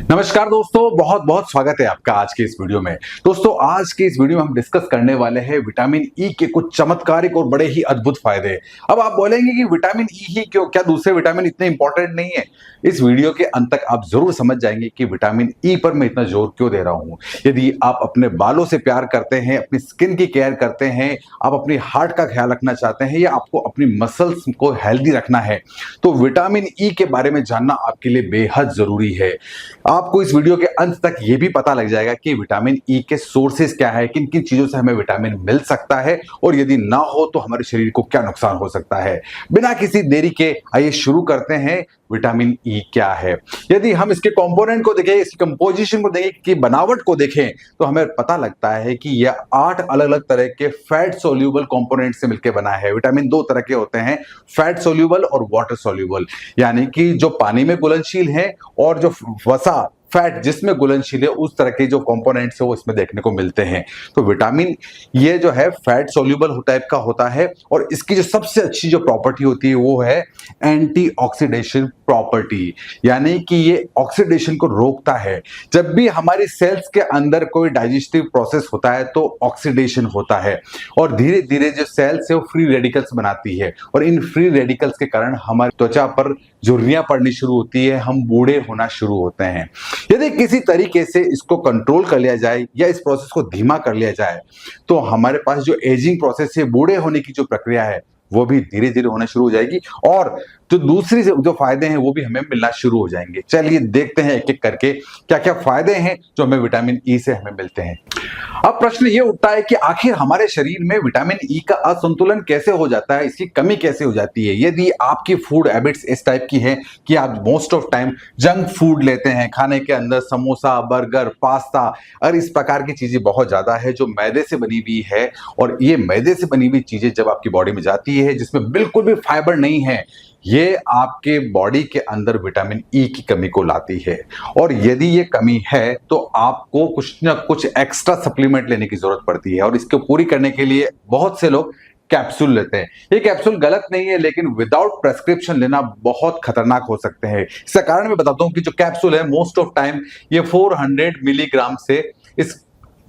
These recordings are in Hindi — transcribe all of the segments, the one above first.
नमस्कार दोस्तों, बहुत बहुत स्वागत है आपका आज के इस वीडियो में। दोस्तों, आज के इस वीडियो में हम डिस्कस करने वाले हैं विटामिन ई के कुछ चमत्कारिक और बड़े ही अद्भुत फायदे। अब आप बोलेंगे कि विटामिन ई ही क्यों, क्या दूसरे विटामिन इतने इंपॉर्टेंट नहीं है? इस वीडियो के अंत तक आप जरूर समझ जाएंगे कि विटामिन ई पर मैं इतना जोर क्यों दे रहा हूं। यदि आप अपने बालों से प्यार करते हैं, अपनी स्किन की केयर करते हैं, आप अपनी हार्ट का ख्याल रखना चाहते हैं या आपको अपनी मसल्स को हेल्दी रखना है, तो विटामिन ई के बारे में जानना आपके लिए बेहद जरूरी है। आपको इस वीडियो के अंत तक ये भी पता लग जाएगा कि विटामिन ई के सोर्सेज क्या है, किन किन चीजों से हमें विटामिन मिल सकता है और यदि ना हो तो हमारे शरीर को क्या नुकसान हो सकता है। बिना किसी देरी के आइए शुरू करते हैं। विटामिन ई क्या है? यदि हम इसके कंपोनेंट को देखें, इसकी कंपोजिशन को देखें, कि बनावट को देखें, तो हमें पता लगता है कि यह 8 अलग अलग तरह के फैट सोल्यूबल कंपोनेंट से मिलकर बना है। विटामिन दो तरह के होते हैं, फैट सोल्यूबल और वाटर सोल्यूबल, यानी कि जो पानी में घुलनशील है और जो वसा फैट जिसमें घुलनशील है, उस तरह के जो कंपोनेंट्स है वो इसमें देखने को मिलते हैं। तो विटामिन ये जो है फैट सोल्यूबल टाइप का होता है और इसकी जो सबसे अच्छी जो प्रॉपर्टी होती है वो है एंटीऑक्सीडेशन प्रॉपर्टी, यानी कि ये ऑक्सीडेशन को रोकता है। जब भी हमारी सेल्स के अंदर कोई डाइजेस्टिव प्रोसेस होता है तो ऑक्सीडेशन होता है और धीरे धीरे जो सेल्स है वो फ्री रेडिकल्स बनाती है और इन फ्री रेडिकल्स के कारण हमारी त्वचा पर झुर्रियां पड़नी शुरू होती है, हम बूढ़े होना शुरू होते हैं। यदि किसी तरीके से इसको कंट्रोल कर लिया जाए या इस प्रोसेस को धीमा कर लिया जाए तो हमारे पास जो एजिंग प्रोसेस है, बूढ़े होने की जो प्रक्रिया है, वो भी धीरे धीरे होना शुरू हो जाएगी और जो दूसरी जो फायदे हैं वो भी हमें मिलना शुरू हो जाएंगे। चलिए देखते हैं एक एक करके क्या क्या फायदे हैं जो हमें विटामिन ई से हमें मिलते हैं। अब प्रश्न ये उठता है कि आखिर हमारे शरीर में विटामिन ई का असंतुलन कैसे हो जाता है, इसकी कमी कैसे हो जाती है। यदि आपकी फूड हैबिट्स इस टाइप की है कि आप most of time junk food लेते हैं, खाने के अंदर समोसा, बर्गर, पास्ता और इस प्रकार की चीजें बहुत ज्यादा है जो मैदे से बनी हुई है, और ये मैदे से बनी हुई चीजें जब आपकी बॉडी में जाती है जिसमें बिल्कुल भी फाइबर नहीं है, ये आपके बॉडी के अंदर विटामिन ई की कमी को लाती है। और यदि ये कमी है तो आपको कुछ ना कुछ एक्स्ट्रा सप्लीमेंट लेने की जरूरत पड़ती है और इसको पूरी करने के लिए बहुत से लोग कैप्सूल लेते हैं। ये कैप्सूल गलत नहीं है, लेकिन विदाउट प्रेस्क्रिप्शन लेना बहुत खतरनाक हो सकते हैं। इसका कारण मैं बताता हूं कि जो कैप्सूल है मोस्ट ऑफ टाइम ये 400 मिलीग्राम से इस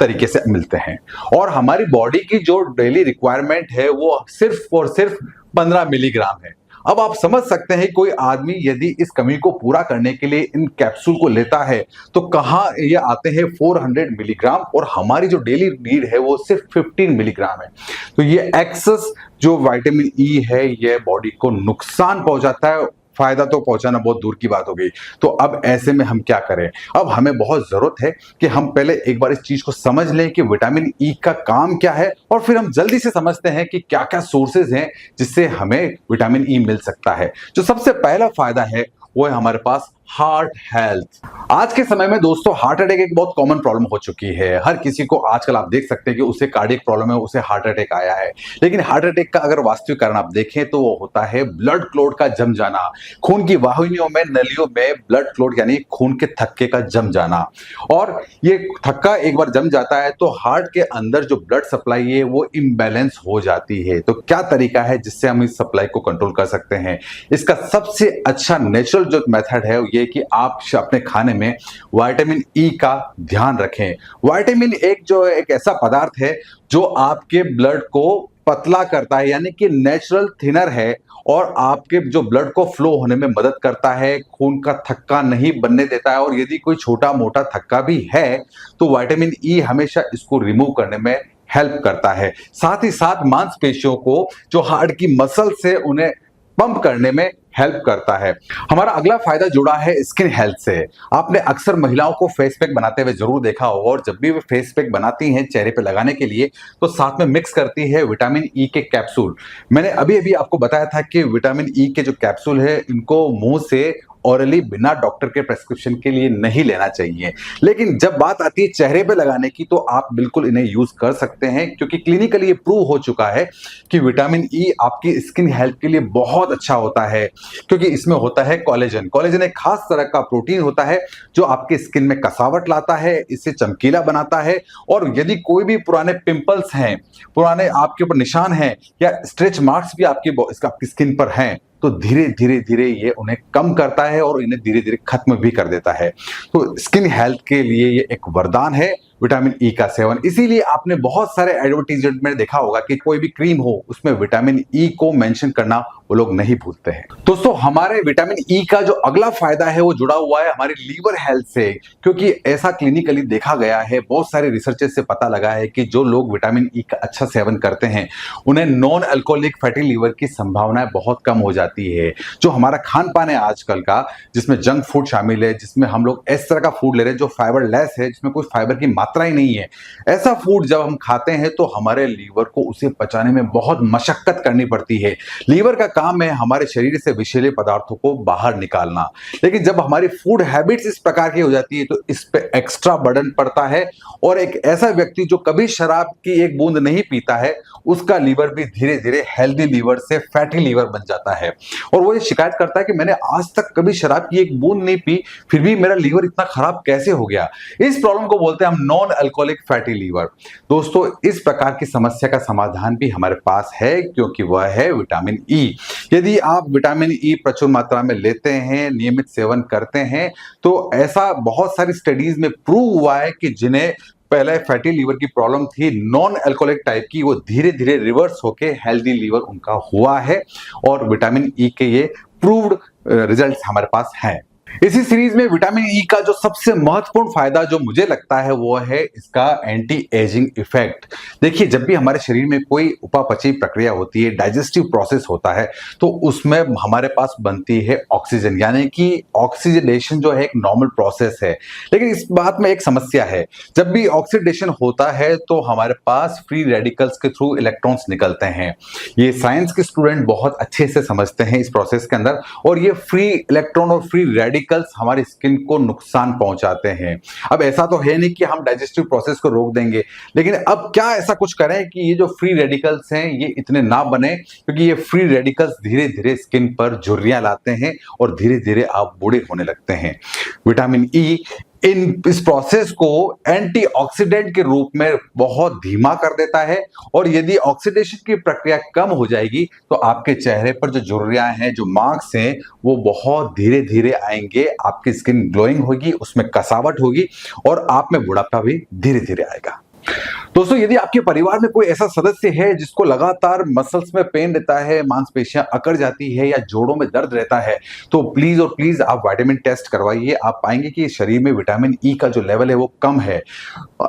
तरीके से मिलते हैं और हमारी बॉडी की जो डेली रिक्वायरमेंट है वो सिर्फ और सिर्फ 15 मिलीग्राम है। अब आप समझ सकते हैं कोई आदमी यदि इस कमी को पूरा करने के लिए इन कैप्सूल को लेता है तो कहां ये आते हैं 400 मिलीग्राम और हमारी जो डेली नीड है वो सिर्फ 15 मिलीग्राम है। तो ये एक्सेस जो विटामिन ई है ये बॉडी को नुकसान पहुंचाता है, फायदा तो पहुंचाना बहुत दूर की बात हो गई। तो अब ऐसे में हम क्या करें? अब हमें बहुत जरूरत है कि हम पहले एक बार इस चीज को समझ लें कि विटामिन ई का काम क्या है और फिर हम जल्दी से समझते हैं कि क्या क्या सोर्सेज हैं जिससे हमें विटामिन ई मिल सकता है। जो सबसे पहला फायदा है वो है हमारे पास हार्ट हेल्थ। आज के समय में दोस्तों हार्ट अटैक एक बहुत कॉमन प्रॉब्लम हो चुकी है। हर किसी को आजकल आप देख सकते हैं कि उसे कार्डियक प्रॉब्लम है, उसे हार्ट अटैक आया है। लेकिन हार्ट अटैक का अगर वास्तविक कारण आप देखें तो वो होता है ब्लड क्लॉट का जम जाना, खून की वाहिनियों में, नलियों में ब्लड क्लॉट यानी खून के थक्के का जम जाना। और ये थक्का एक बार जम जाता है तो हार्ट के अंदर जो ब्लड सप्लाई है वो इम्बैलेंस हो जाती है। तो क्या तरीका है जिससे हम इस सप्लाई को कंट्रोल कर सकते हैं? इसका सबसे अच्छा नेचुरल जो मेथड है ये कि आप अपने खाने में विटामिन ई का ध्यान रखें। विटामिन एक ऐसा पदार्थ है जो आपके ब्लड को पतला करता है, यानी कि नेचुरल थिनर है और आपके जो ब्लड को फ्लो होने में मदद करता है, खून का थक्का नहीं बनने देता है। और यदि कोई छोटा मोटा थक्का भी है तो विटामिन ई हमेशा इसको रिमूव करने में हेल्प करता है। साथ ही साथ मांसपेशियों को जो हार्ट की मसल से उन्हें पंप करने में हेल्प करता है। हमारा अगला फायदा जुड़ा है स्किन हेल्थ से। आपने अक्सर महिलाओं को फेस पैक बनाते हुए जरूर देखा होगा और जब भी वे फेस पैक बनाती हैं चेहरे पे लगाने के लिए तो साथ में मिक्स करती है विटामिन ई के कैप्सूल। मैंने अभी अभी आपको बताया था कि विटामिन ई के जो कैप्सूल है इनको मुंह से ऑरली बिना डॉक्टर के प्रेस्क्रिप्शन के लिए नहीं लेना चाहिए, लेकिन जब बात आती है चेहरे पे लगाने की तो आप बिल्कुल इन्हें यूज कर सकते हैं क्योंकि क्लिनिकली ये प्रूव हो चुका है कि विटामिन ई आपकी स्किन हेल्थ के लिए बहुत अच्छा होता है क्योंकि इसमें होता है कोलेजन। कोलेजन एक खास तरह का प्रोटीन होता है जो आपके स्किन में कसावट लाता है, इसे चमकीला बनाता है। और यदि कोई भी पुराने पिंपल्स हैं, पुराने आपके ऊपर निशान हैं या स्ट्रेच मार्क्स भी आपकी स्किन पर हैं तो धीरे धीरे धीरे ये उन्हें कम करता है और इन्हें धीरे धीरे खत्म भी कर देता है। तो स्किन हेल्थ के लिए ये एक वरदान है विटामिन ई का सेवन। इसीलिए आपने बहुत सारे एडवर्टीजमेंट में देखा होगा कि कोई भी क्रीम हो उसमें विटामिन ई को मेंशन करना वो लोग नहीं भूलते हैं। दोस्तों हमारे विटामिन ई का जो अगला फायदा है वो जुड़ा हुआ है हमारी लीवर हेल्थ से, क्योंकि ऐसा क्लिनिकली देखा गया है, बहुत सारे रिसर्चेस से पता लगा है कि जो लोग विटामिन ई का अच्छा सेवन करते हैं उन्हें नॉन अल्कोहलिक फैटी लीवर की संभावनाएं बहुत कम हो जाती है। जो हमारा खान पान है आजकल का, जिसमें जंक फूड शामिल है, जिसमें हम लोग इस तरह का फूड ले रहे हैं जो फाइबर लेस है, जिसमें कोई फाइबर की मात्रा ही नहीं है, ऐसा फूड जब हम खाते हैं तो हमारे लीवर को उसे पचाने में बहुत मशक्कत करनी पड़ती है। लीवर का काम है हमारे शरीर से विषैले पदार्थों को बाहर निकालना, लेकिन जब हमारी फूड हैबिट्स इस प्रकार की हो जाती है तो इस पे एक्स्ट्रा बर्डन पड़ता है। और एक ऐसा व्यक्ति जो कभी शराब की एक बूंद नहीं पीता है उसका लीवर भी धीरे धीरे हेल्दी लीवर से फैटी लीवर बन जाता है। और वो ये शिकायत करता है कि मैंने आज तक कभी शराब की एक बूंद नहीं पी, फिर भी मेरा लीवर इतना खराब कैसे हो गया। इस प्रॉब्लम को बोलते हैं हम नॉन अल्कोहलिक फैटी लीवर। दोस्तों इस प्रकार की समस्या का समाधान भी हमारे पास है, क्योंकि वह है विटामिन ई। यदि आप विटामिन ई प्रचुर मात्रा में लेते हैं, नियमित सेवन करते हैं, तो ऐसा बहुत सारी स्टडीज में प्रूव हुआ है कि जिन्हें पहले फैटी लीवर की प्रॉब्लम थी नॉन अल्कोहलिक टाइप की, वो धीरे धीरे रिवर्स होके हेल्दी लीवर उनका हुआ है। और विटामिन ई के ये प्रूव्ड रिजल्ट्स हमारे पास हैं। इसी सीरीज में विटामिन ई का जो सबसे महत्वपूर्ण फायदा जो मुझे लगता है वो है इसका एंटी एजिंग इफेक्ट। देखिए जब भी हमारे शरीर में कोई उपापचयी प्रक्रिया होती है, डाइजेस्टिव प्रोसेस होता है, तो उसमें हमारे पास बनती है ऑक्सीजन, यानी कि ऑक्सीजनेशन जो है एक नॉर्मल प्रोसेस है। लेकिन इस बात में एक समस्या है, जब भी ऑक्सीडेशन होता है तो हमारे पास फ्री रेडिकल्स के थ्रू इलेक्ट्रॉन्स निकलते हैं। ये साइंस के स्टूडेंट बहुत अच्छे से समझते हैं इस प्रोसेस के अंदर, और ये फ्री इलेक्ट्रॉन और फ्री रेडिकल्स हमारी स्किन को नुकसान पहुंचाते हैं। अब ऐसा तो है नहीं कि हम डाइजेस्टिव प्रोसेस को रोक देंगे, लेकिन अब क्या ऐसा कुछ करें कि ये जो फ्री रेडिकल्स हैं ये इतने ना बने, क्योंकि ये फ्री रेडिकल्स धीरे धीरे स्किन पर झुर्रियां लाते हैं और धीरे धीरे आप बूढ़े होने लगते हैं। विटामिन ई इस प्रोसेस को एंटीऑक्सीडेंट के रूप में बहुत धीमा कर देता है, और यदि ऑक्सीडेशन की प्रक्रिया कम हो जाएगी तो आपके चेहरे पर जो झुर्रियां हैं, जो मार्क्स हैं, वो बहुत धीरे धीरे आएंगे। आपकी स्किन ग्लोइंग होगी, उसमें कसावट होगी और आप में बुढ़ापा भी धीरे धीरे आएगा। दोस्तों यदि आपके परिवार में कोई ऐसा सदस्य है जिसको लगातार मसल्स में पेन रहता है, मांसपेशियां अकड़ जाती है या जोड़ों में दर्द रहता है, तो प्लीज और प्लीज आप विटामिन टेस्ट करवाइए। आप पाएंगे कि शरीर में विटामिन ई का जो लेवल है वो कम है।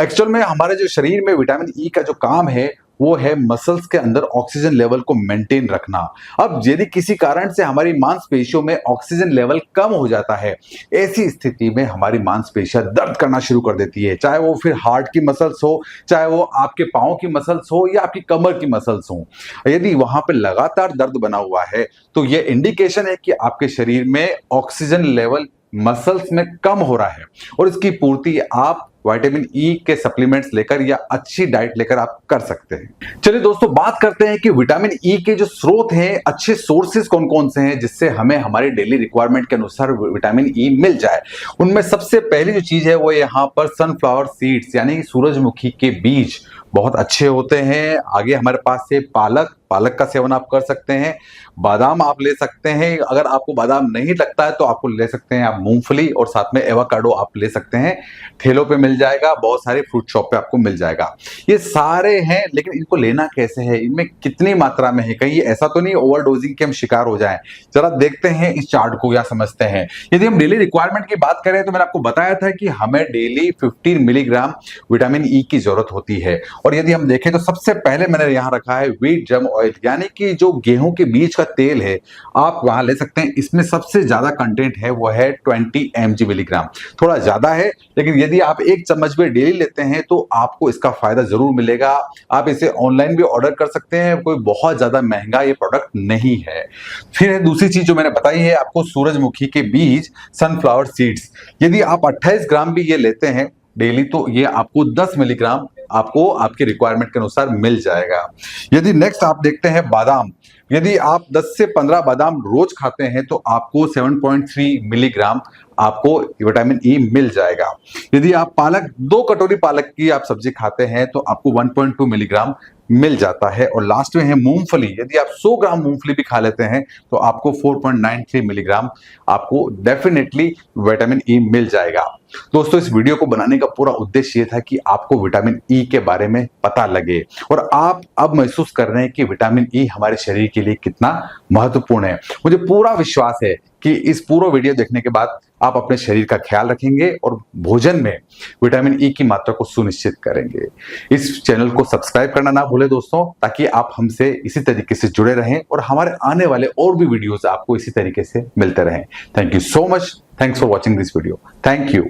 एक्चुअल में हमारे जो शरीर में विटामिन ई का जो काम है वो है मसल्स के अंदर ऑक्सीजन लेवल को मेंटेन रखना। अब यदि किसी कारण से हमारी मांसपेशियों में ऑक्सीजन लेवल कम हो जाता है, ऐसी स्थिति में हमारी मांसपेशियां दर्द करना शुरू कर देती है, चाहे वो फिर हार्ट की मसल्स हो, चाहे वो आपके पांव की मसल्स हो या आपकी कमर की मसल्स हो। यदि वहां पे लगातार दर्द बना हुआ है तो यह इंडिकेशन है कि आपके शरीर में ऑक्सीजन लेवल मसल्स में कम हो रहा है, और इसकी पूर्ति आप विटामिन ई के सप्लीमेंट्स लेकर या अच्छी डाइट लेकर आप कर सकते हैं। चलिए दोस्तों बात करते हैं कि विटामिन ई के जो स्रोत हैं, अच्छे सोर्सेज कौन कौन से हैं जिससे हमें हमारी डेली रिक्वायरमेंट के अनुसार विटामिन ई मिल जाए। उनमें सबसे पहली जो चीज है वो यहाँ पर सनफ्लावर सीड्स यानी कि सूरजमुखी के बीज बहुत अच्छे होते हैं। आगे हमारे पास है पालक का सेवन आप कर सकते हैं। बादाम आप ले सकते हैं, अगर आपको बादाम नहीं लगता है तो आपको ले सकते हैं आप मूंगफली, और साथ में एवोकाडो आप ले सकते हैं। ठेलों पे मिल जाएगा, बहुत सारे फ्रूट शॉप पे आपको मिल जाएगा। ये सारे हैं, लेकिन इनको लेना कैसे है, इनमें कितनी मात्रा में है, कहीं ऐसा तो नहीं ओवरडोजिंग के हम शिकार हो जाएं। जरा देखते हैं इस चार्ट को या समझते हैं। यदि हम डेली रिक्वायरमेंट की बात करें तो मैंने आपको बताया था कि हमें डेली 15 मिलीग्राम विटामिन ई की जरूरत होती है। और यदि हम देखें तो सबसे पहले मैंने यहाँ रखा है व्हीट जर्म ऑयल, यानी कि जो गेहूं के बीज का तेल है आप वहां ले सकते हैं। इसमें सबसे ज्यादा कंटेंट है वो है 20 mg मिलीग्राम, थोड़ा ज्यादा है, लेकिन यदि आप एक चम्मच भी डेली लेते हैं तो आपको इसका फायदा जरूर मिलेगा। आप इसे ऑनलाइन भी ऑर्डर कर सकते हैं, कोई बहुत ज्यादा महंगा ये प्रोडक्ट नहीं है। फिर दूसरी चीज जो मैंने बताई है आपको, सूरजमुखी के बीज सनफ्लावर सीड्स, यदि आप 28 ग्राम भी ये लेते हैं डेली तो ये आपको 10 मिलीग्राम आपको आपके रिक्वायरमेंट के अनुसार मिल जाएगा। यदि नेक्स्ट आप देखते हैं बादाम, यदि आप 10 से 15 बादाम रोज खाते हैं तो आपको 7.3 मिलीग्राम आपको विटामिन ई मिल जाएगा। यदि आप 2 कटोरी पालक की आप सब्जी खाते हैं तो आपको 1.2 मिलीग्राम मिल जाता है। और लास्ट में है मूंगफली। यदि आप 100 ग्राम मूंगफली भी खा लेते हैं तो आपको 4.93 मिलीग्राम आपको डेफिनेटली विटामिन ई मिल जाएगा। दोस्तों, इस वीडियो को बनाने का पूरा उद्देश्य ये था कि आपको विटामिन ई के बारे में पता लगे और आप अब महसूस कर रहे हैं कि विटामिन ई हमारे शरीर के लिए कितना महत्वपूर्ण है। मुझे पूरा विश्वास है कि इस पूरा वीडियो देखने के बाद आप अपने शरीर का ख्याल रखेंगे और भोजन में विटामिन ई की मात्रा को सुनिश्चित करेंगे। इस चैनल को सब्सक्राइब करना ना भूलें दोस्तों, ताकि आप हमसे इसी तरीके से जुड़े रहें और हमारे आने वाले और भी वीडियोस आपको इसी तरीके से मिलते रहें। Thank you so much. Thanks for watching this video. Thank you.